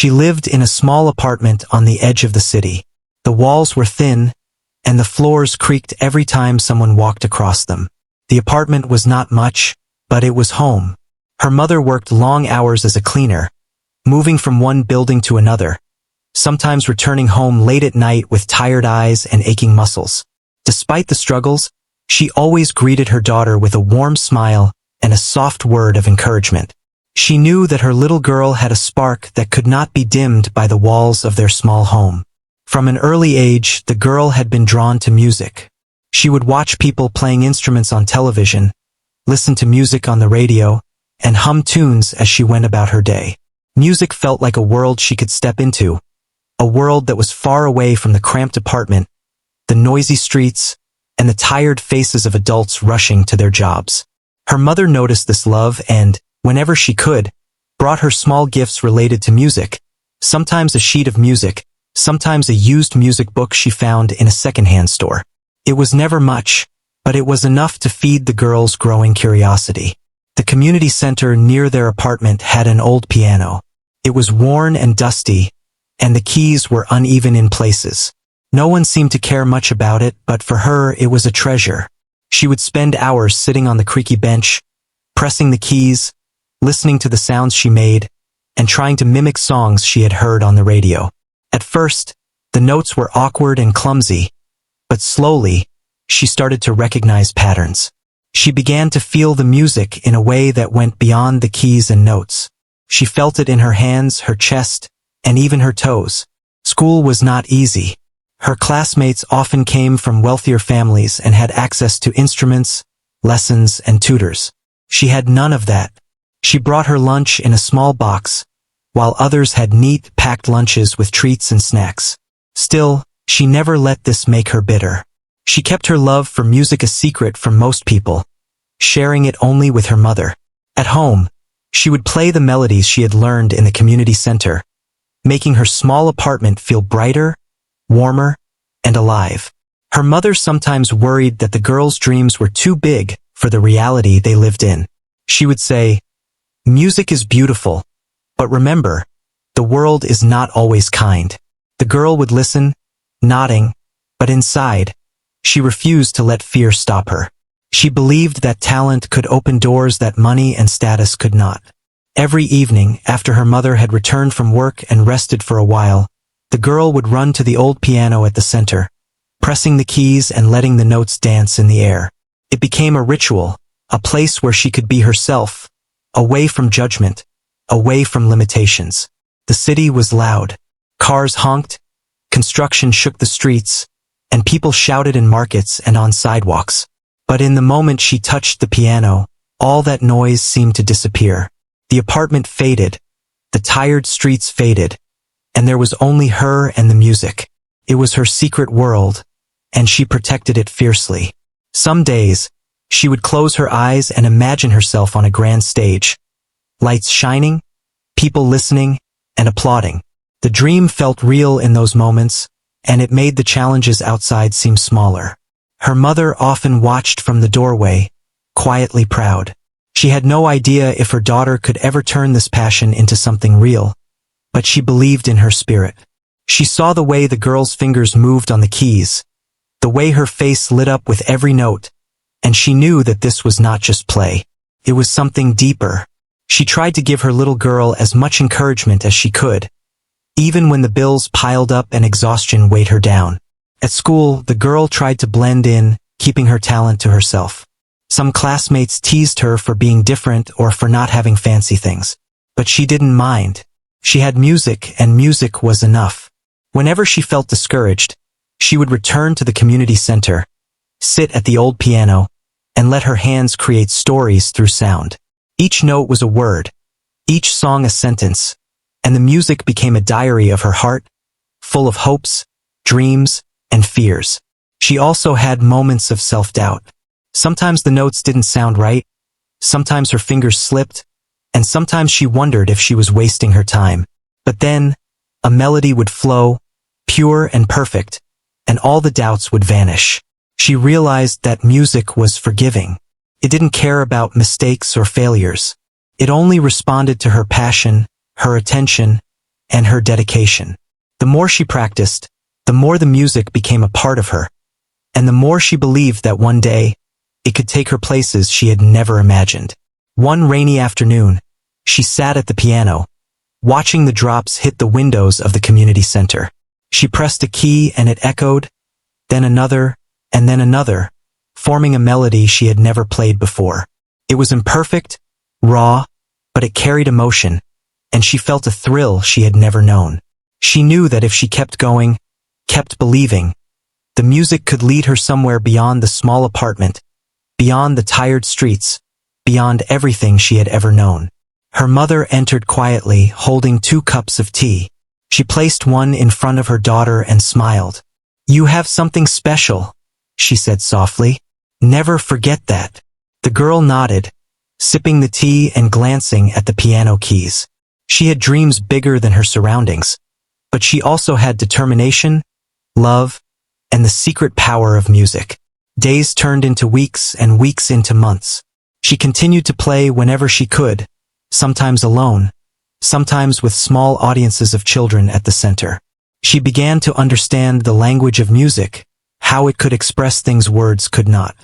She lived in a small apartment on the edge of the city. The walls were thin, and the floors creaked every time someone walked across them. The apartment was not much, but it was home. Her mother worked long hours as a cleaner, moving from one building to another, sometimes returning home late at night with tired eyes and aching muscles. Despite the struggles, she always greeted her daughter with a warm smile and a soft word of encouragement. She knew that her little girl had a spark that could not be dimmed by the walls of their small home. From an early age, the girl had been drawn to music. She would watch people playing instruments on television, listen to music on the radio, and hum tunes as she went about her day. Music felt like a world she could step into, a world that was far away from the cramped apartment, the noisy streets, and the tired faces of adults rushing to their jobs. Her mother noticed this love and, whenever she could, brought her small gifts related to music, sometimes a sheet of music, sometimes a used music book she found in a secondhand store. It was never much, but it was enough to feed the girl's growing curiosity. The community center near their apartment had an old piano. It was worn and dusty, and the keys were uneven in places. No one seemed to care much about it, but for her it was a treasure. She would spend hours sitting on the creaky bench, pressing the keys, listening to the sounds she made, and trying to mimic songs she had heard on the radio. At first, the notes were awkward and clumsy, but slowly, she started to recognize patterns. She began to feel the music in a way that went beyond the keys and notes. She felt it in her hands, her chest, and even her toes. School was not easy. Her classmates often came from wealthier families and had access to instruments, lessons, and tutors. She had none of that. She brought her lunch in a small box, while others had neat, packed lunches with treats and snacks. Still, she never let this make her bitter. She kept her love for music a secret from most people, sharing it only with her mother. At home, she would play the melodies she had learned in the community center, making her small apartment feel brighter, warmer, and alive. Her mother sometimes worried that the girls' dreams were too big for the reality they lived in. She would say, "Music is beautiful, but remember, the world is not always kind." The girl would listen, nodding, but inside, she refused to let fear stop her. She believed that talent could open doors that money and status could not. Every evening, after her mother had returned from work and rested for a while, the girl would run to the old piano at the center, pressing the keys and letting the notes dance in the air. It became a ritual, a place where she could be herself, away from judgment, away from limitations. The city was loud. Cars honked, construction shook the streets, and people shouted in markets and on sidewalks. But in the moment she touched the piano, all that noise seemed to disappear. The apartment faded, the tired streets faded, and there was only her and the music. It was her secret world, and she protected it fiercely. Some days, she would close her eyes and imagine herself on a grand stage. Lights shining, people listening, and applauding. The dream felt real in those moments, and it made the challenges outside seem smaller. Her mother often watched from the doorway, quietly proud. She had no idea if her daughter could ever turn this passion into something real, but she believed in her spirit. She saw the way the girl's fingers moved on the keys, the way her face lit up with every note, and she knew that this was not just play. It was something deeper. She tried to give her little girl as much encouragement as she could, even when the bills piled up and exhaustion weighed her down. At school, the girl tried to blend in, keeping her talent to herself. Some classmates teased her for being different or for not having fancy things. But she didn't mind. She had music, and music was enough. Whenever she felt discouraged, she would return to the community center, sit at the old piano, and let her hands create stories through sound. Each note was a word, each song a sentence, and the music became a diary of her heart, full of hopes, dreams, and fears. She also had moments of self-doubt. Sometimes the notes didn't sound right, sometimes her fingers slipped, and sometimes she wondered if she was wasting her time. But then, a melody would flow, pure and perfect, and all the doubts would vanish. She realized that music was forgiving. It didn't care about mistakes or failures. It only responded to her passion, her attention, and her dedication. The more she practiced, the more the music became a part of her, and the more she believed that one day, it could take her places she had never imagined. One rainy afternoon, she sat at the piano, watching the drops hit the windows of the community center. She pressed a key and it echoed, then another, and then another, forming a melody she had never played before. It was imperfect, raw, but it carried emotion, and she felt a thrill she had never known. She knew that if she kept going, kept believing, the music could lead her somewhere beyond the small apartment, beyond the tired streets, beyond everything she had ever known. Her mother entered quietly, holding 2 cups of tea. She placed one in front of her daughter and smiled. "You have something special," she said softly. "Never forget that." The girl nodded, sipping the tea and glancing at the piano keys. She had dreams bigger than her surroundings, but she also had determination, love, and the secret power of music. Days turned into weeks and weeks into months. She continued to play whenever she could, sometimes alone, sometimes with small audiences of children at the center. She began to understand the language of music, how it could express things words could not.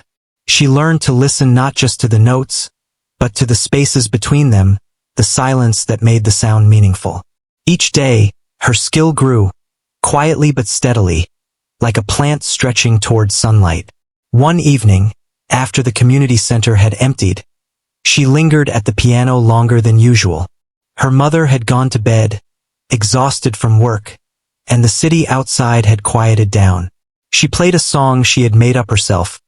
She learned to listen not just to the notes, but to the spaces between them, the silence that made the sound meaningful. Each day, her skill grew, quietly but steadily, like a plant stretching toward sunlight. One evening, after the community center had emptied, she lingered at the piano longer than usual. Her mother had gone to bed, exhausted from work, and the city outside had quieted down. She played a song she had made up herself,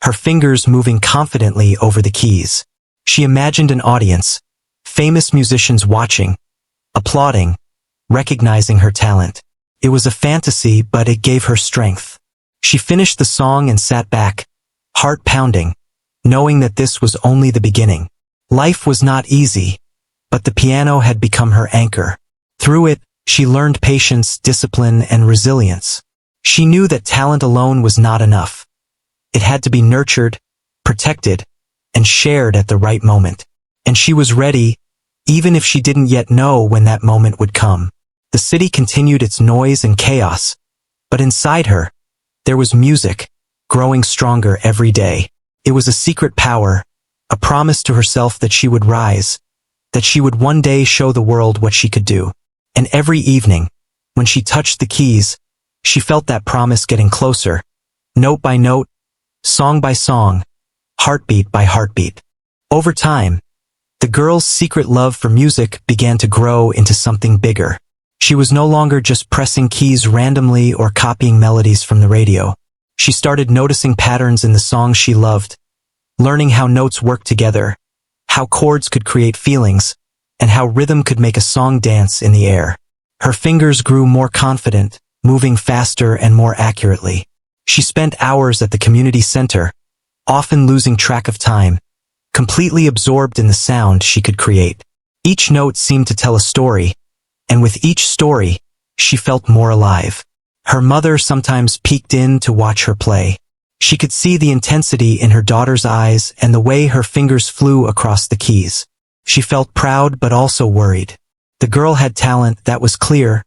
her fingers moving confidently over the keys. She imagined an audience, famous musicians watching, applauding, recognizing her talent. It was a fantasy, but it gave her strength. She finished the song and sat back, heart pounding, knowing that this was only the beginning. Life was not easy, but the piano had become her anchor. Through it, she learned patience, discipline, and resilience. She knew that talent alone was not enough. It had to be nurtured, protected, and shared at the right moment. And she was ready, even if she didn't yet know when that moment would come. The city continued its noise and chaos, but inside her, there was music, growing stronger every day. It was a secret power, a promise to herself that she would rise, that she would one day show the world what she could do. And every evening, when she touched the keys, she felt that promise getting closer, note by note, song by song, heartbeat by heartbeat. Over time, the girl's secret love for music began to grow into something bigger. She was no longer just pressing keys randomly or copying melodies from the radio. She started noticing patterns in the songs she loved, learning how notes worked together, how chords could create feelings, and how rhythm could make a song dance in the air. Her fingers grew more confident, moving faster and more accurately. She spent hours at the community center, often losing track of time, completely absorbed in the sound she could create. Each note seemed to tell a story, and with each story, she felt more alive. Her mother sometimes peeked in to watch her play. She could see the intensity in her daughter's eyes and the way her fingers flew across the keys. She felt proud but also worried. The girl had talent, that was clear,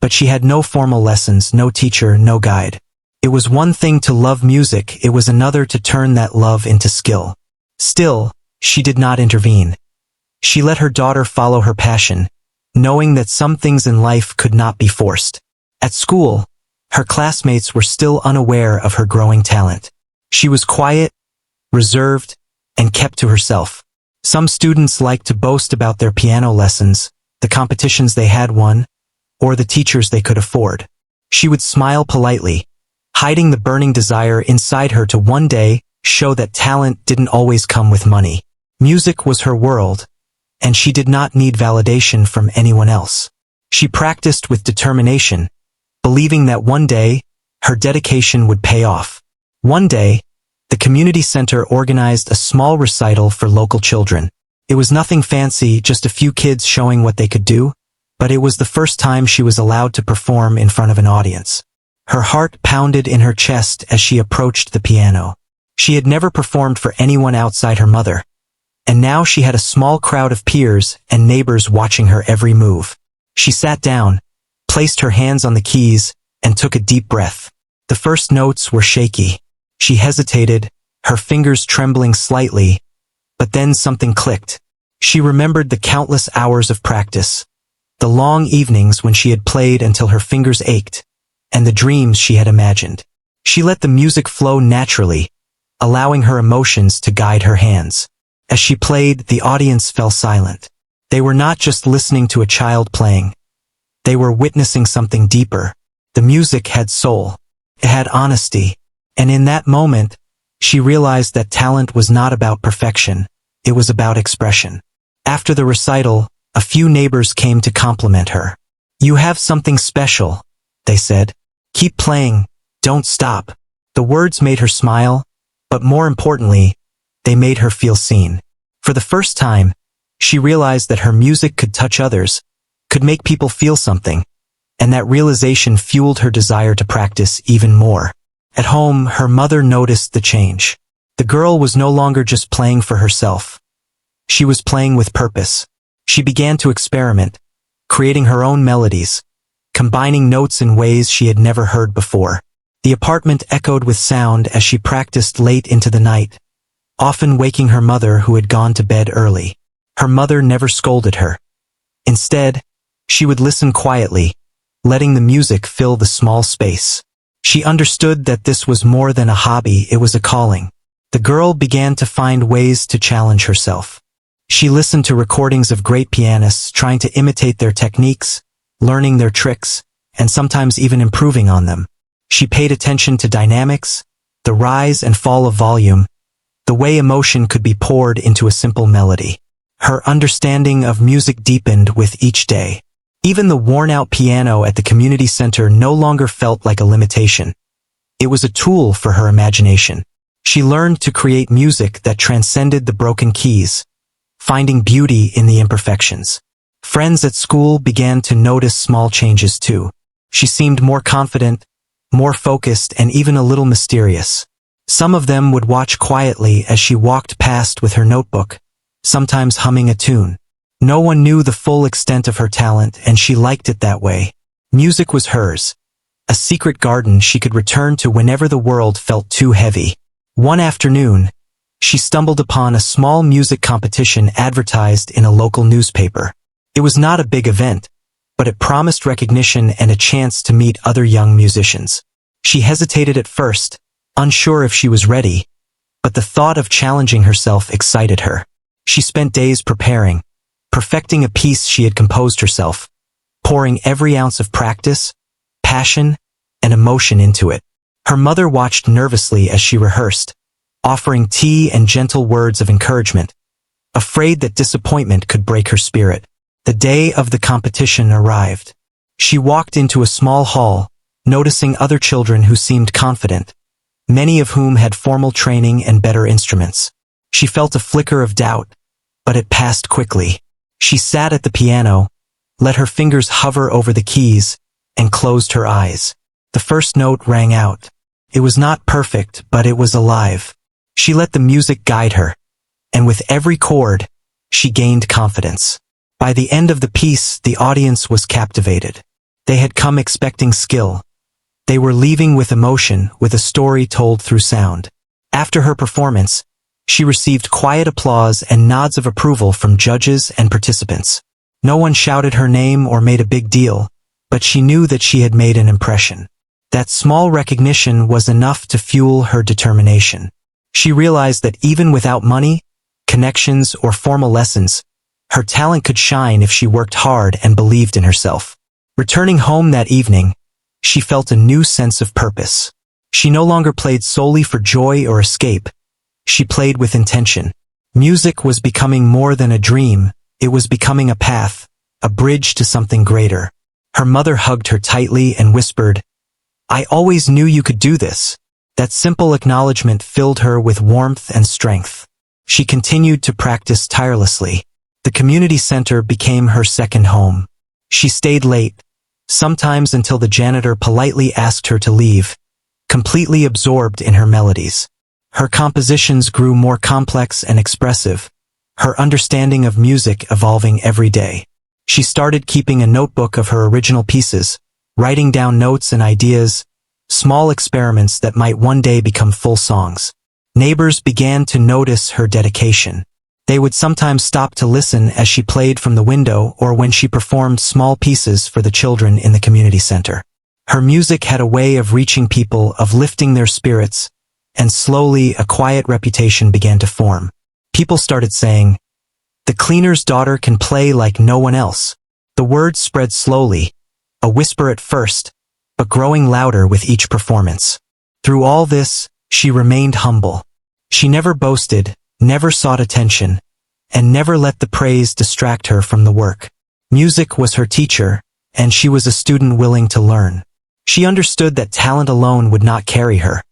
but she had no formal lessons, no teacher, no guide. It was one thing to love music, it was another to turn that love into skill. Still, she did not intervene. She let her daughter follow her passion, knowing that some things in life could not be forced. At school, her classmates were still unaware of her growing talent. She was quiet, reserved, and kept to herself. Some students liked to boast about their piano lessons, the competitions they had won, or the teachers they could afford. She would smile politely, hiding the burning desire inside her to one day show that talent didn't always come with money. Music was her world, and she did not need validation from anyone else. She practiced with determination, believing that one day, her dedication would pay off. One day, the community center organized a small recital for local children. It was nothing fancy, just a few kids showing what they could do, but it was the first time she was allowed to perform in front of an audience. Her heart pounded in her chest as she approached the piano. She had never performed for anyone outside her mother, and now she had a small crowd of peers and neighbors watching her every move. She sat down, placed her hands on the keys, and took a deep breath. The first notes were shaky. She hesitated, her fingers trembling slightly, but then something clicked. She remembered the countless hours of practice, the long evenings when she had played until her fingers ached, and the dreams she had imagined. She let the music flow naturally, allowing her emotions to guide her hands. As she played, the audience fell silent. They were not just listening to a child playing. They were witnessing something deeper. The music had soul. It had honesty. And in that moment, she realized that talent was not about perfection. It was about expression. After the recital, a few neighbors came to compliment her. "You have something special," they said. "Keep playing. Don't stop." The words made her smile, but more importantly, they made her feel seen. For the first time, she realized that her music could touch others, could make people feel something, and that realization fueled her desire to practice even more. At home, her mother noticed the change. The girl was no longer just playing for herself. She was playing with purpose. She began to experiment, creating her own melodies, combining notes in ways she had never heard before. The apartment echoed with sound as she practiced late into the night, often waking her mother who had gone to bed early. Her mother never scolded her. Instead, she would listen quietly, letting the music fill the small space. She understood that this was more than a hobby, it was a calling. The girl began to find ways to challenge herself. She listened to recordings of great pianists, trying to imitate their techniques, learning their tricks, and sometimes even improving on them. She paid attention to dynamics, the rise and fall of volume, the way emotion could be poured into a simple melody. Her understanding of music deepened with each day. Even the worn-out piano at the community center no longer felt like a limitation. It was a tool for her imagination. She learned to create music that transcended the broken keys, finding beauty in the imperfections. Friends at school began to notice small changes too. She seemed more confident, more focused, and even a little mysterious. Some of them would watch quietly as she walked past with her notebook, sometimes humming a tune. No one knew the full extent of her talent, and she liked it that way. Music was hers, a secret garden she could return to whenever the world felt too heavy. One afternoon, she stumbled upon a small music competition advertised in a local newspaper. It was not a big event, but it promised recognition and a chance to meet other young musicians. She hesitated at first, unsure if she was ready, but the thought of challenging herself excited her. She spent days preparing, perfecting a piece she had composed herself, pouring every ounce of practice, passion, and emotion into it. Her mother watched nervously as she rehearsed, offering tea and gentle words of encouragement, afraid that disappointment could break her spirit. The day of the competition arrived. She walked into a small hall, noticing other children who seemed confident, many of whom had formal training and better instruments. She felt a flicker of doubt, but it passed quickly. She sat at the piano, let her fingers hover over the keys, and closed her eyes. The first note rang out. It was not perfect, but it was alive. She let the music guide her, and with every chord, she gained confidence. By the end of the piece, the audience was captivated. They had come expecting skill. They were leaving with emotion, with a story told through sound. After her performance, she received quiet applause and nods of approval from judges and participants. No one shouted her name or made a big deal, but she knew that she had made an impression. That small recognition was enough to fuel her determination. She realized that even without money, connections, or formal lessons, her talent could shine if she worked hard and believed in herself. Returning home that evening, she felt a new sense of purpose. She no longer played solely for joy or escape. She played with intention. Music was becoming more than a dream. It was becoming a path, a bridge to something greater. Her mother hugged her tightly and whispered, "I always knew you could do this." That simple acknowledgement filled her with warmth and strength. She continued to practice tirelessly. The community center became her second home. She stayed late, sometimes until the janitor politely asked her to leave, completely absorbed in her melodies. Her compositions grew more complex and expressive, her understanding of music evolving every day. She started keeping a notebook of her original pieces, writing down notes and ideas, small experiments that might one day become full songs. Neighbors began to notice her dedication. They would sometimes stop to listen as she played from the window or when she performed small pieces for the children in the community center. Her music had a way of reaching people, of lifting their spirits, and slowly a quiet reputation began to form. People started saying, "The cleaner's daughter can play like no one else." The word spread slowly, a whisper at first, but growing louder with each performance. Through all this, she remained humble. She never boasted, never sought attention, and never let the praise distract her from the work. Music was her teacher, and she was a student willing to learn. She understood that talent alone would not carry her.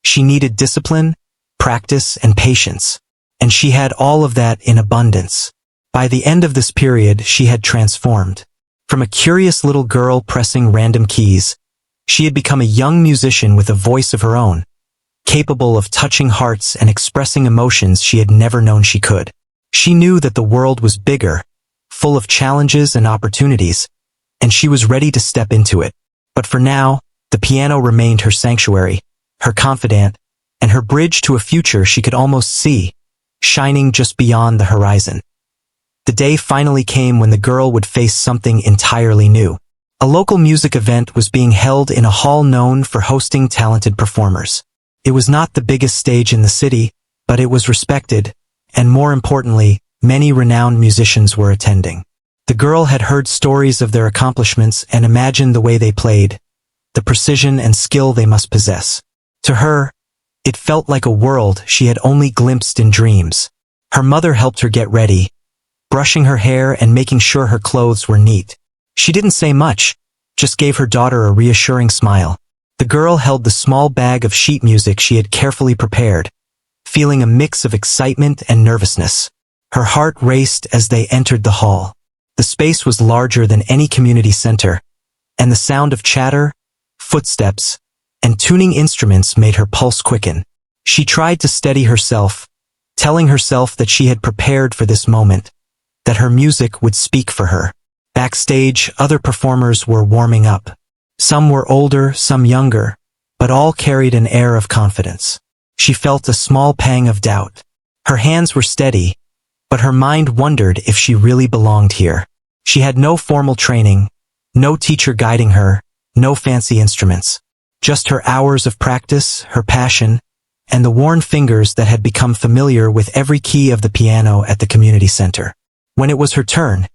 She needed discipline, practice, and patience, and she had all of that in abundance. By the end of this period, she had transformed. From a curious little girl pressing random keys, she had become a young musician with a voice of her own, capable of touching hearts and expressing emotions she had never known she could. She knew that the world was bigger, full of challenges and opportunities, and she was ready to step into it. But for now, the piano remained her sanctuary, her confidant, and her bridge to a future she could almost see, shining just beyond the horizon. The day finally came when the girl would face something entirely new. A local music event was being held in a hall known for hosting talented performers. It was not the biggest stage in the city, but it was respected, and more importantly, many renowned musicians were attending. The girl had heard stories of their accomplishments and imagined the way they played, the precision and skill they must possess. To her, it felt like a world she had only glimpsed in dreams. Her mother helped her get ready, brushing her hair and making sure her clothes were neat. She didn't say much, just gave her daughter a reassuring smile. The girl held the small bag of sheet music she had carefully prepared, feeling a mix of excitement and nervousness. Her heart raced as they entered the hall. The space was larger than any community center, and the sound of chatter, footsteps, and tuning instruments made her pulse quicken. She tried to steady herself, telling herself that she had prepared for this moment, that her music would speak for her. Backstage, other performers were warming up. Some were older, some younger, but all carried an air of confidence. She felt a small pang of doubt. Her hands were steady, but her mind wondered if she really belonged here. She had no formal training, no teacher guiding her, no fancy instruments. Just her hours of practice, her passion, and the worn fingers that had become familiar with every key of the piano at the community center. When it was her turn,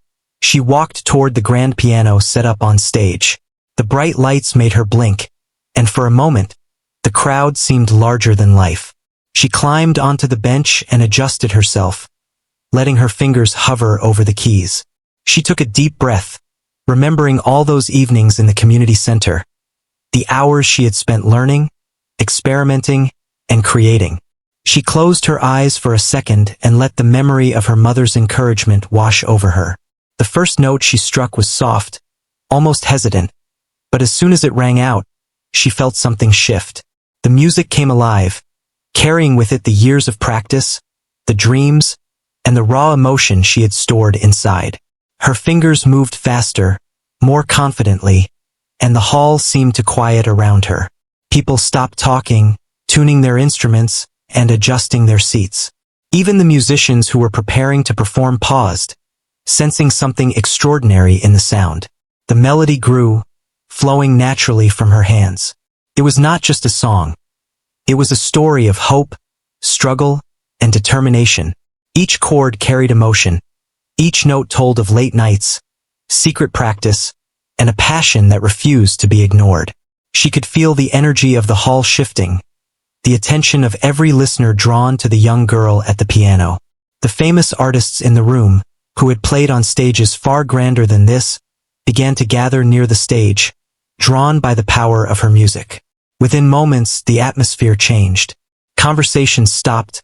she walked toward the grand piano set up on stage. The bright lights made her blink, and for a moment, the crowd seemed larger than life. She climbed onto the bench and adjusted herself, letting her fingers hover over the keys. She took a deep breath, remembering all those evenings in the community center, the hours she had spent learning, experimenting, and creating. She closed her eyes for a second and let the memory of her mother's encouragement wash over her. The first note she struck was soft, almost hesitant, but as soon as it rang out, she felt something shift. The music came alive, carrying with it the years of practice, the dreams, and the raw emotion she had stored inside. Her fingers moved faster, more confidently, and the hall seemed to quiet around her. People stopped talking, tuning their instruments, and adjusting their seats. Even the musicians who were preparing to perform paused, sensing something extraordinary in the sound. The melody grew, flowing naturally from her hands. It was not just a song. It was a story of hope, struggle, and determination. Each chord carried emotion. Each note told of late nights, secret practice, and a passion that refused to be ignored. She could feel the energy of the hall shifting, the attention of every listener drawn to the young girl at the piano. The famous artists in the room, who had played on stages far grander than this, began to gather near the stage, drawn by the power of her music. Within moments, the atmosphere changed. Conversations stopped,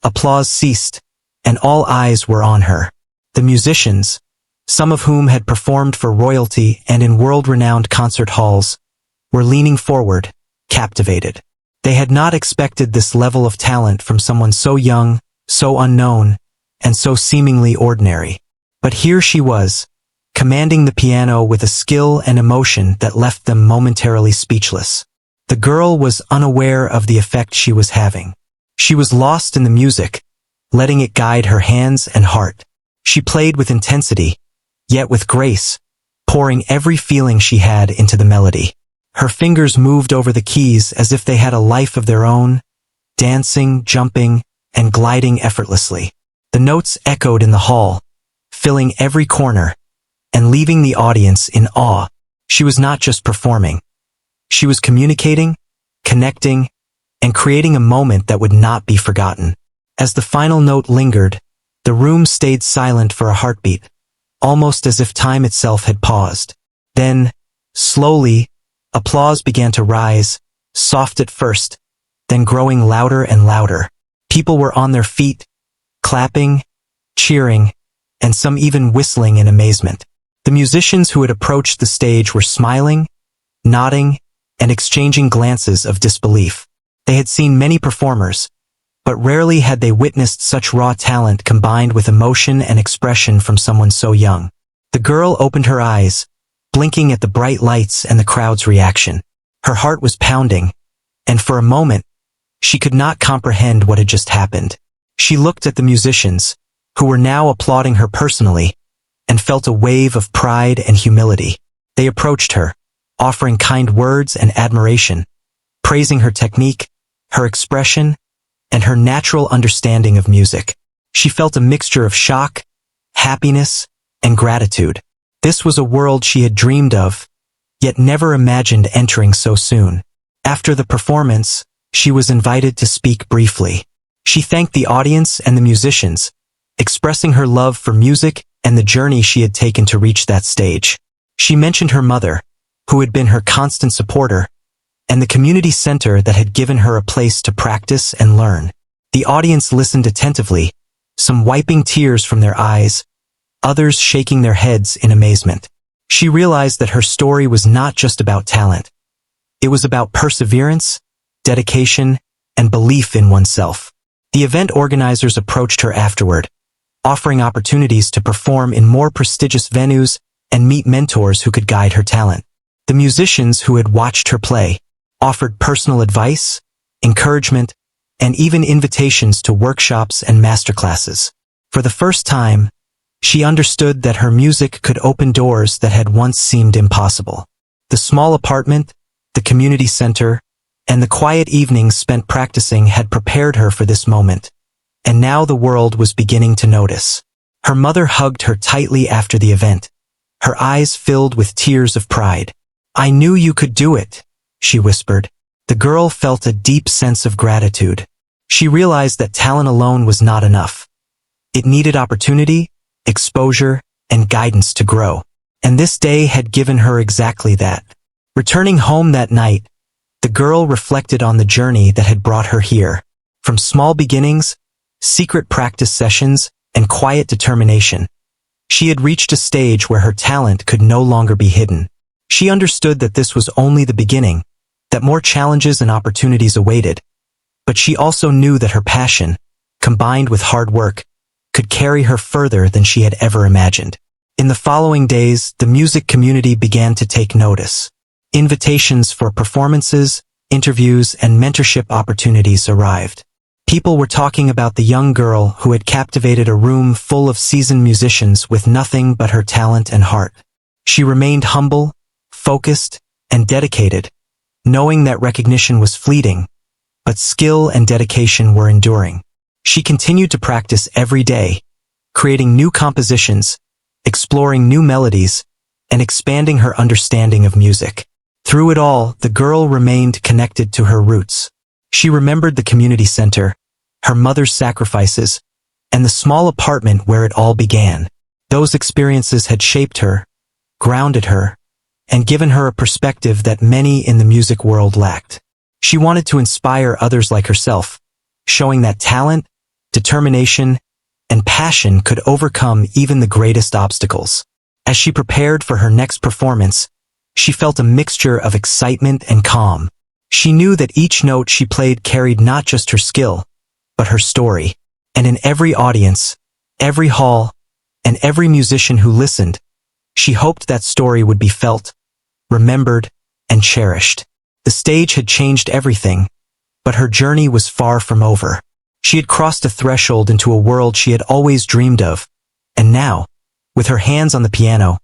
applause ceased, and all eyes were on her. The musicians, some of whom had performed for royalty and in world-renowned concert halls, were leaning forward, captivated. They had not expected this level of talent from someone so young, so unknown, and so seemingly ordinary. But here she was, commanding the piano with a skill and emotion that left them momentarily speechless. The girl was unaware of the effect she was having. She was lost in the music, letting it guide her hands and heart. She played with intensity, yet with grace, pouring every feeling she had into the melody. Her fingers moved over the keys as if they had a life of their own, dancing, jumping, and gliding effortlessly. The notes echoed in the hall, filling every corner, and leaving the audience in awe. She was not just performing. She was communicating, connecting, and creating a moment that would not be forgotten. As the final note lingered, the room stayed silent for a heartbeat, almost as if time itself had paused. Then, slowly, applause began to rise, soft at first, then growing louder and louder. People were on their feet, clapping, cheering, and some even whistling in amazement. The musicians who had approached the stage were smiling, nodding, and exchanging glances of disbelief. They had seen many performers, but rarely had they witnessed such raw talent combined with emotion and expression from someone so young. The girl opened her eyes, blinking at the bright lights and the crowd's reaction. Her heart was pounding, and for a moment, she could not comprehend what had just happened. She looked at the musicians, who were now applauding her personally, and felt a wave of pride and humility. They approached her, offering kind words and admiration, praising her technique, her expression, and her natural understanding of music. She felt a mixture of shock, happiness, and gratitude. This was a world she had dreamed of, yet never imagined entering so soon. After the performance, she was invited to speak briefly. She thanked the audience and the musicians, expressing her love for music and the journey she had taken to reach that stage. She mentioned her mother, who had been her constant supporter, and the community center that had given her a place to practice and learn. The audience listened attentively, some wiping tears from their eyes, others shaking their heads in amazement. She realized that her story was not just about talent. It was about perseverance, dedication, and belief in oneself. The event organizers approached her afterward, offering opportunities to perform in more prestigious venues and meet mentors who could guide her talent. The musicians who had watched her play offered personal advice, encouragement, and even invitations to workshops and masterclasses. For the first time, she understood that her music could open doors that had once seemed impossible. The small apartment, the community center, and the quiet evenings spent practicing had prepared her for this moment, and now the world was beginning to notice. Her mother hugged her tightly after the event, her eyes filled with tears of pride. "I knew you could do it," she whispered. The girl felt a deep sense of gratitude. She realized that talent alone was not enough. It needed opportunity, exposure, and guidance to grow. And this day had given her exactly that. Returning home that night, the girl reflected on the journey that had brought her here. From small beginnings, secret practice sessions, and quiet determination, she had reached a stage where her talent could no longer be hidden. She understood that this was only the beginning, that more challenges and opportunities awaited, but she also knew that her passion, combined with hard work, could carry her further than she had ever imagined. In the following days, the music community began to take notice. Invitations for performances, interviews, and mentorship opportunities arrived. People were talking about the young girl who had captivated a room full of seasoned musicians with nothing but her talent and heart. She remained humble, focused, and dedicated, knowing that recognition was fleeting, but skill and dedication were enduring. She continued to practice every day, creating new compositions, exploring new melodies, and expanding her understanding of music. Through it all, the girl remained connected to her roots. She remembered the community center, her mother's sacrifices, and the small apartment where it all began. Those experiences had shaped her, grounded her, and given her a perspective that many in the music world lacked. She wanted to inspire others like herself, showing that talent, determination, and passion could overcome even the greatest obstacles. As she prepared for her next performance, she felt a mixture of excitement and calm. She knew that each note she played carried not just her skill, but her story. And in every audience, every hall, and every musician who listened, She hoped that story would be felt, remembered, and cherished. The stage had changed everything, but her journey was far from over. She had crossed a threshold into a world she had always dreamed of, and now, with her hands on the piano,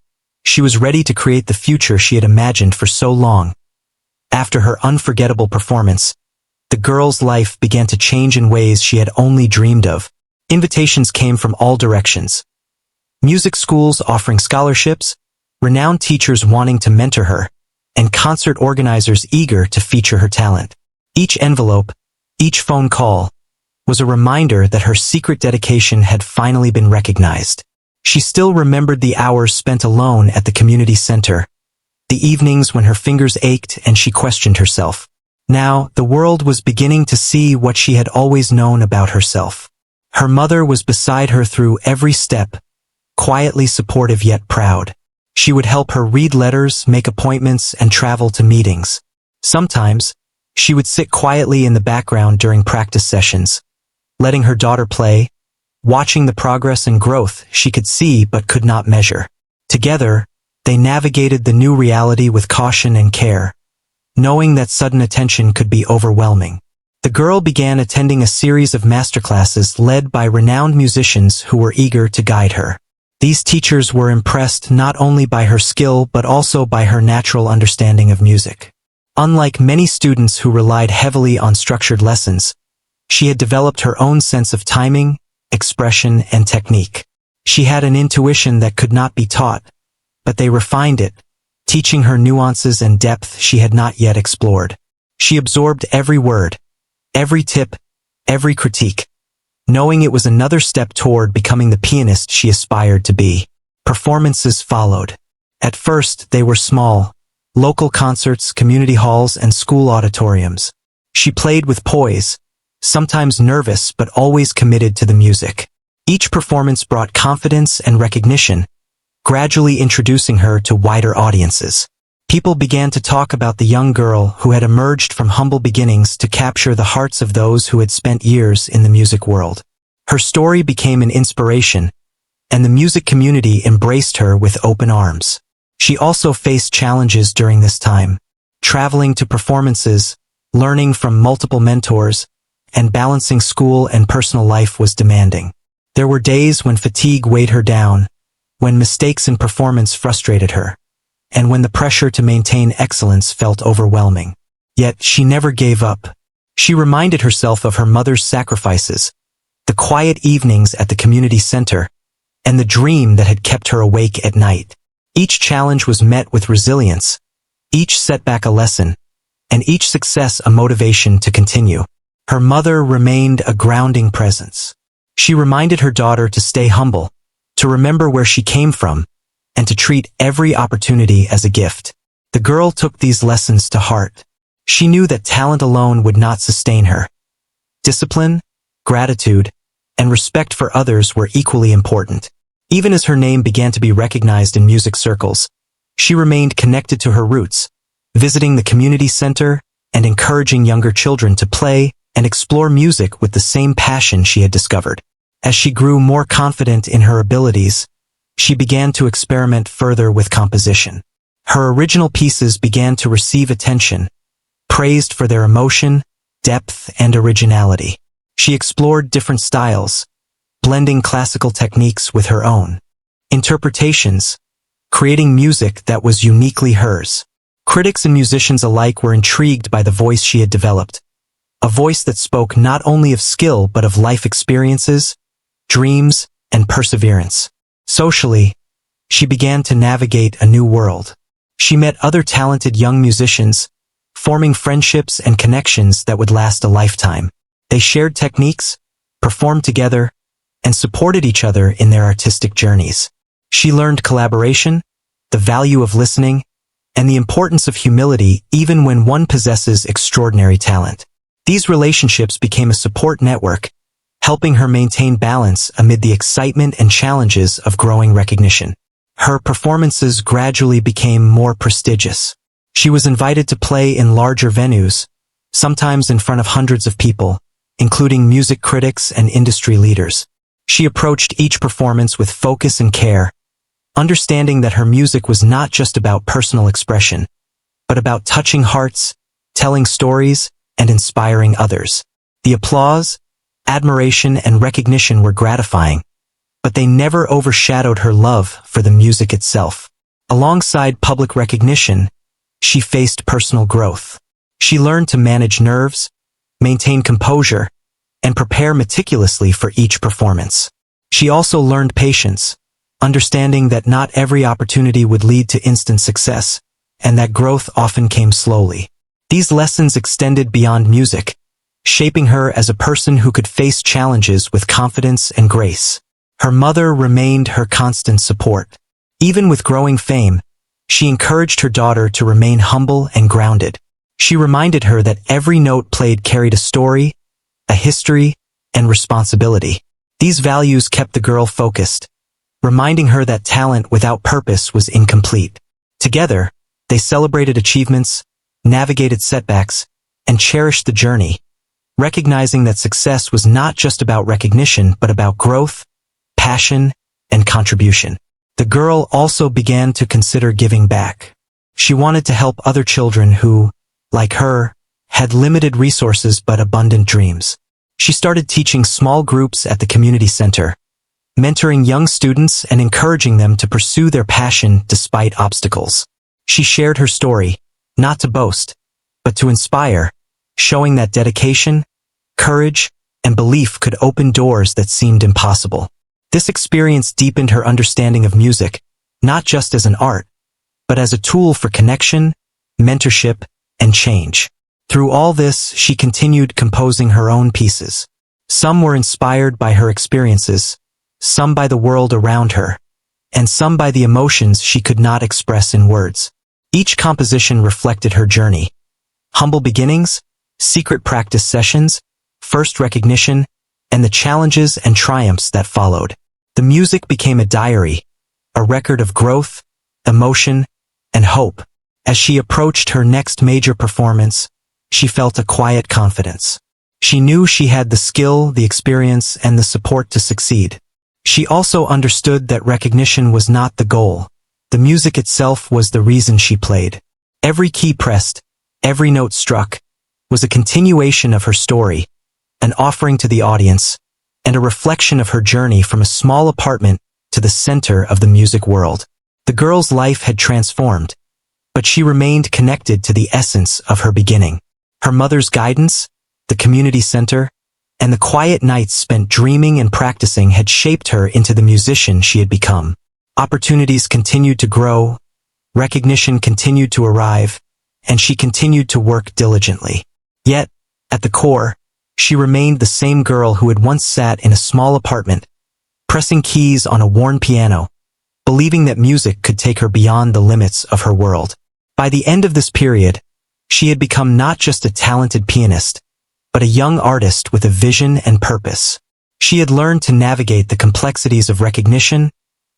she was ready to create the future she had imagined for so long. After her unforgettable performance, the girl's life began to change in ways she had only dreamed of. Invitations came from all directions. Music schools offering scholarships, renowned teachers wanting to mentor her, and concert organizers eager to feature her talent. Each envelope, each phone call, was a reminder that her secret dedication had finally been recognized. She still remembered the hours spent alone at the community center, the evenings when her fingers ached and she questioned herself. Now, the world was beginning to see what she had always known about herself. Her mother was beside her through every step, quietly supportive yet proud. She would help her read letters, make appointments, and travel to meetings. Sometimes, she would sit quietly in the background during practice sessions, letting her daughter play, watching the progress and growth she could see but could not measure. Together, they navigated the new reality with caution and care, knowing that sudden attention could be overwhelming. The girl began attending a series of masterclasses led by renowned musicians who were eager to guide her. These teachers were impressed not only by her skill but also by her natural understanding of music. Unlike many students who relied heavily on structured lessons, she had developed her own sense of timing, expression, and technique. She had an intuition that could not be taught, but they refined it, teaching her nuances and depth she had not yet explored. She absorbed every word, every tip, every critique, knowing it was another step toward becoming the pianist she aspired to be. Performances followed. At first, they were small, local concerts, community halls, and school auditoriums. She played with poise, sometimes nervous but always committed to the music. Each performance brought confidence and recognition, gradually introducing her to wider audiences. People began to talk about the young girl who had emerged from humble beginnings to capture the hearts of those who had spent years in the music world. Her story became an inspiration, and the music community embraced her with open arms. She also faced challenges during this time. Traveling to performances, learning from multiple mentors, and balancing school and personal life was demanding. There were days when fatigue weighed her down, when mistakes in performance frustrated her, and when the pressure to maintain excellence felt overwhelming. Yet she never gave up. She reminded herself of her mother's sacrifices, the quiet evenings at the community center, and the dream that had kept her awake at night. Each challenge was met with resilience, each setback a lesson, and each success a motivation to continue. Her mother remained a grounding presence. She reminded her daughter to stay humble, to remember where she came from, and to treat every opportunity as a gift. The girl took these lessons to heart. She knew that talent alone would not sustain her. Discipline, gratitude, and respect for others were equally important. Even as her name began to be recognized in music circles, she remained connected to her roots, visiting the community center and encouraging younger children to play and explore music with the same passion she had discovered. As she grew more confident in her abilities, she began to experiment further with composition. Her original pieces began to receive attention, praised for their emotion, depth, and originality. She explored different styles, blending classical techniques with her own interpretations, creating music that was uniquely hers. Critics and musicians alike were intrigued by the voice she had developed, a voice that spoke not only of skill but of life experiences, dreams, and perseverance. Socially, she began to navigate a new world. She met other talented young musicians, forming friendships and connections that would last a lifetime. They shared techniques, performed together, and supported each other in their artistic journeys. She learned collaboration, the value of listening, and the importance of humility even when one possesses extraordinary talent. These relationships became a support network, helping her maintain balance amid the excitement and challenges of growing recognition. Her performances gradually became more prestigious. She was invited to play in larger venues, sometimes in front of hundreds of people, including music critics and industry leaders. She approached each performance with focus and care, understanding that her music was not just about personal expression, but about touching hearts, telling stories, and inspiring others. The applause, admiration, and recognition were gratifying, but they never overshadowed her love for the music itself. Alongside public recognition, she faced personal growth. She learned to manage nerves, maintain composure, and prepare meticulously for each performance. She also learned patience, understanding that not every opportunity would lead to instant success, and that growth often came slowly. These lessons extended beyond music, shaping her as a person who could face challenges with confidence and grace. Her mother remained her constant support. Even with growing fame, she encouraged her daughter to remain humble and grounded. She reminded her that every note played carried a story, a history, and responsibility. These values kept the girl focused, reminding her that talent without purpose was incomplete. Together, they celebrated achievements, navigated setbacks, and cherished the journey, recognizing that success was not just about recognition but about growth, passion, and contribution. The girl also began to consider giving back. She wanted to help other children who, like her, had limited resources but abundant dreams. She started teaching small groups at the community center, mentoring young students and encouraging them to pursue their passion despite obstacles. She shared her story, not to boast, but to inspire, showing that dedication, courage, and belief could open doors that seemed impossible. This experience deepened her understanding of music, not just as an art, but as a tool for connection, mentorship, and change. Through all this, she continued composing her own pieces. Some were inspired by her experiences, some by the world around her, and some by the emotions she could not express in words. Each composition reflected her journey. Humble beginnings, secret practice sessions, first recognition, and the challenges and triumphs that followed. The music became a diary, a record of growth, emotion, and hope. As she approached her next major performance, she felt a quiet confidence. She knew she had the skill, the experience, and the support to succeed. She also understood that recognition was not the goal. The music itself was the reason she played. Every key pressed, every note struck, was a continuation of her story, an offering to the audience, and a reflection of her journey from a small apartment to the center of the music world. The girl's life had transformed, but she remained connected to the essence of her beginning. Her mother's guidance, the community center, and the quiet nights spent dreaming and practicing had shaped her into the musician she had become. Opportunities continued to grow, recognition continued to arrive, and she continued to work diligently. Yet, at the core, she remained the same girl who had once sat in a small apartment, pressing keys on a worn piano, believing that music could take her beyond the limits of her world. By the end of this period, she had become not just a talented pianist, but a young artist with a vision and purpose. She had learned to navigate the complexities of recognition,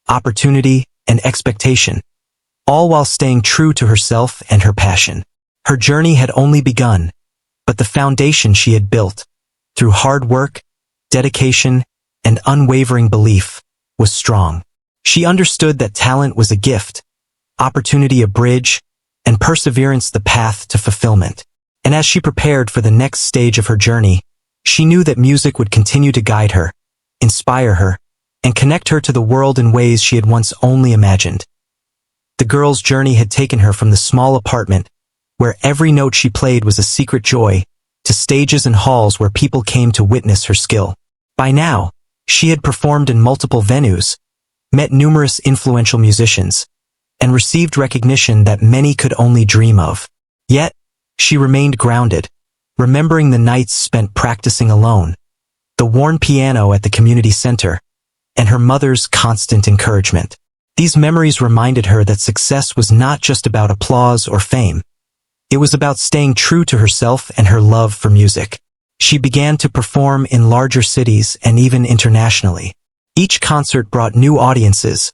opportunity, and expectation, all while staying true to herself and her passion. Her journey had only begun, but the foundation she had built, through hard work, dedication, and unwavering belief, was strong. She understood that talent was a gift, opportunity a bridge, and perseverance the path to fulfillment. And as she prepared for the next stage of her journey, she knew that music would continue to guide her, inspire her, and connect her to the world in ways she had once only imagined. The girl's journey had taken her from the small apartment, where every note she played was a secret joy, to stages and halls where people came to witness her skill. By now, she had performed in multiple venues, met numerous influential musicians, and received recognition that many could only dream of. Yet, she remained grounded, remembering the nights spent practicing alone, the worn piano at the community center, and her mother's constant encouragement. These memories reminded her that success was not just about applause or fame. It was about staying true to herself and her love for music. She began to perform in larger cities and even internationally. Each concert brought new audiences,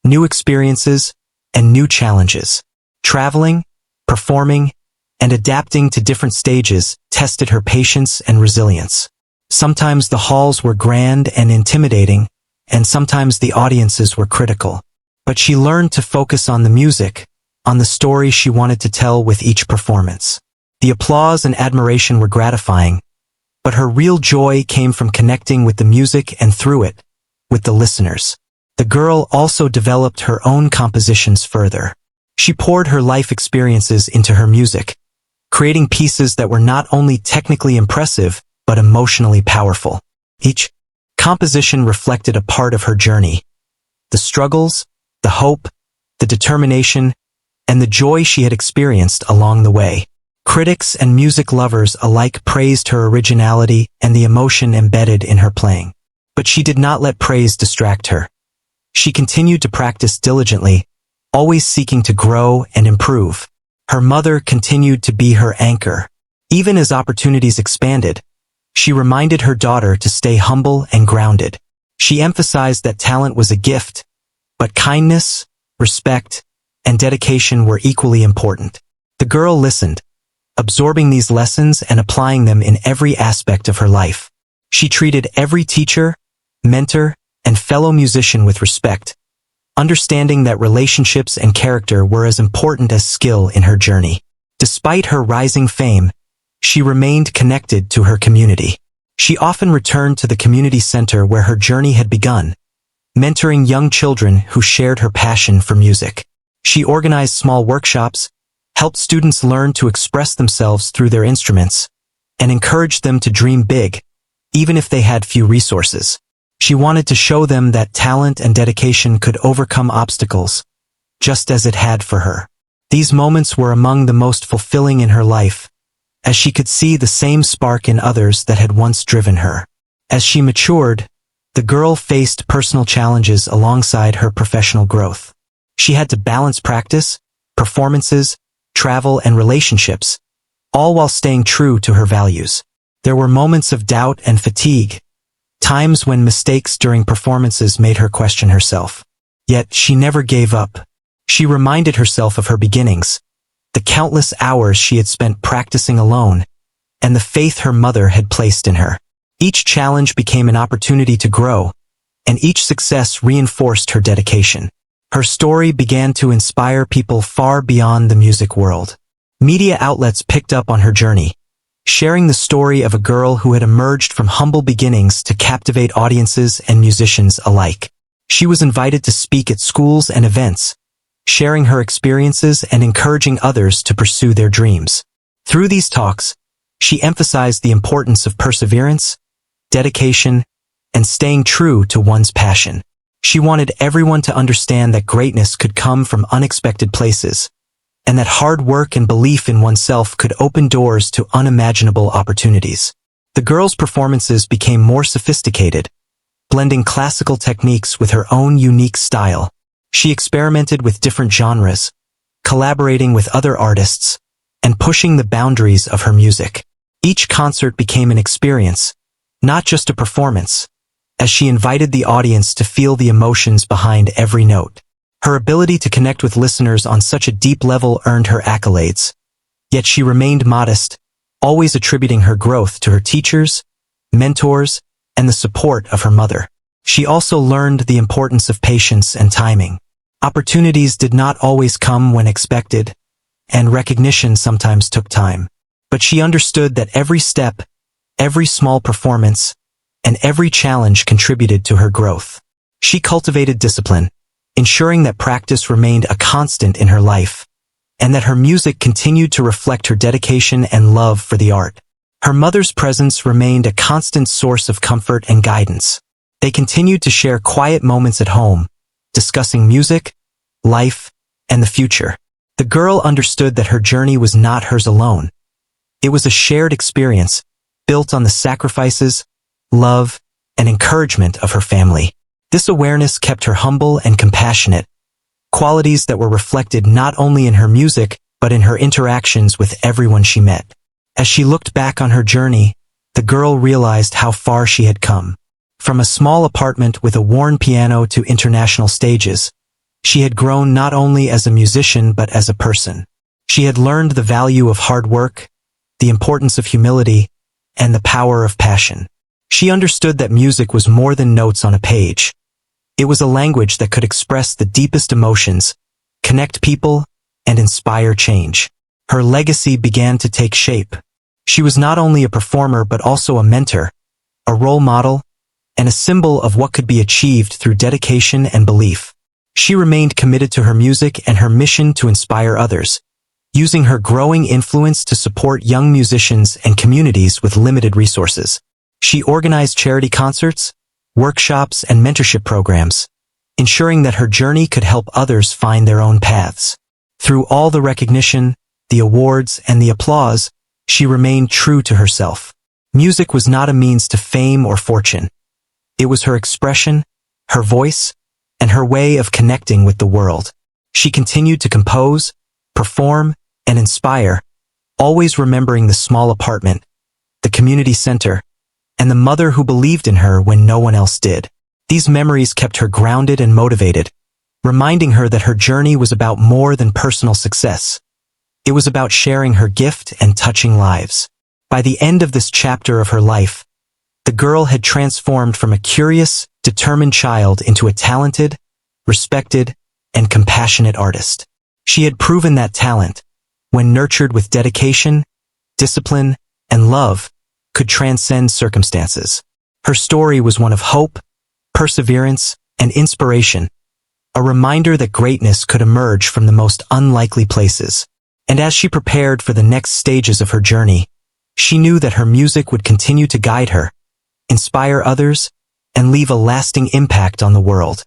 new experiences, and new challenges. Traveling, performing, and adapting to different stages tested her patience and resilience. Sometimes the halls were grand and intimidating, and sometimes the audiences were critical. But she learned to focus on the music, on the story she wanted to tell with each performance. The applause and admiration were gratifying, but her real joy came from connecting with the music and through it, with the listeners. The girl also developed her own compositions further. She poured her life experiences into her music, creating pieces that were not only technically impressive, but emotionally powerful. Each composition reflected a part of her journey, the struggles, the hope, the determination, and the joy she had experienced along the way. Critics and music lovers alike praised her originality and the emotion embedded in her playing. But she did not let praise distract her. She continued to practice diligently, always seeking to grow and improve. Her mother continued to be her anchor. Even as opportunities expanded, she reminded her daughter to stay humble and grounded. She emphasized that talent was a gift, but kindness, respect, and dedication were equally important. The girl listened, absorbing these lessons and applying them in every aspect of her life. She treated every teacher, mentor, and fellow musician with respect, understanding that relationships and character were as important as skill in her journey. Despite her rising fame, she remained connected to her community. She often returned to the community center where her journey had begun, mentoring young children who shared her passion for music. She organized small workshops, helped students learn to express themselves through their instruments, and encouraged them to dream big, even if they had few resources. She wanted to show them that talent and dedication could overcome obstacles, just as it had for her. These moments were among the most fulfilling in her life, as she could see the same spark in others that had once driven her. As she matured, the girl faced personal challenges alongside her professional growth. She had to balance practice, performances, travel, and relationships, all while staying true to her values. There were moments of doubt and fatigue, times when mistakes during performances made her question herself. Yet she never gave up. She reminded herself of her beginnings, the countless hours she had spent practicing alone, and the faith her mother had placed in her. Each challenge became an opportunity to grow, and each success reinforced her dedication. Her story began to inspire people far beyond the music world. Media outlets picked up on her journey, sharing the story of a girl who had emerged from humble beginnings to captivate audiences and musicians alike. She was invited to speak at schools and events, sharing her experiences and encouraging others to pursue their dreams. Through these talks, she emphasized the importance of perseverance, dedication, and staying true to one's passion. She wanted everyone to understand that greatness could come from unexpected places, and that hard work and belief in oneself could open doors to unimaginable opportunities. The girl's performances became more sophisticated, blending classical techniques with her own unique style. She experimented with different genres, collaborating with other artists, and pushing the boundaries of her music. Each concert became an experience, not just a performance, as she invited the audience to feel the emotions behind every note. Her ability to connect with listeners on such a deep level earned her accolades, yet she remained modest, always attributing her growth to her teachers, mentors, and the support of her mother. She also learned the importance of patience and timing. Opportunities did not always come when expected, and recognition sometimes took time. But she understood that every step, every small performance, and every challenge contributed to her growth. She cultivated discipline, ensuring that practice remained a constant in her life, and that her music continued to reflect her dedication and love for the art. Her mother's presence remained a constant source of comfort and guidance. They continued to share quiet moments at home, discussing music, life, and the future. The girl understood that her journey was not hers alone. It was a shared experience, built on the sacrifices, love, and encouragement of her family. This awareness kept her humble and compassionate, qualities that were reflected not only in her music, but in her interactions with everyone she met. As she looked back on her journey, the girl realized how far she had come. From a small apartment with a worn piano to international stages, she had grown not only as a musician but as a person. She had learned the value of hard work, the importance of humility, and the power of passion. She understood that music was more than notes on a page. It was a language that could express the deepest emotions, connect people, and inspire change. Her legacy began to take shape. She was not only a performer but also a mentor, a role model, and a symbol of what could be achieved through dedication and belief. She remained committed to her music and her mission to inspire others, using her growing influence to support young musicians and communities with limited resources. She organized charity concerts, workshops, and mentorship programs, ensuring that her journey could help others find their own paths. Through all the recognition, the awards, and the applause, she remained true to herself. Music was not a means to fame or fortune. It was her expression, her voice, and her way of connecting with the world. She continued to compose, perform, and inspire, always remembering the small apartment, the community center, and the mother who believed in her when no one else did. These memories kept her grounded and motivated, reminding her that her journey was about more than personal success. It was about sharing her gift and touching lives. By the end of this chapter of her life, the girl had transformed from a curious, determined child into a talented, respected, and compassionate artist. She had proven that talent, when nurtured with dedication, discipline, and love, could transcend circumstances. Her story was one of hope, perseverance, and inspiration, a reminder that greatness could emerge from the most unlikely places. And as she prepared for the next stages of her journey, she knew that her music would continue to guide her, inspire others, and leave a lasting impact on the world.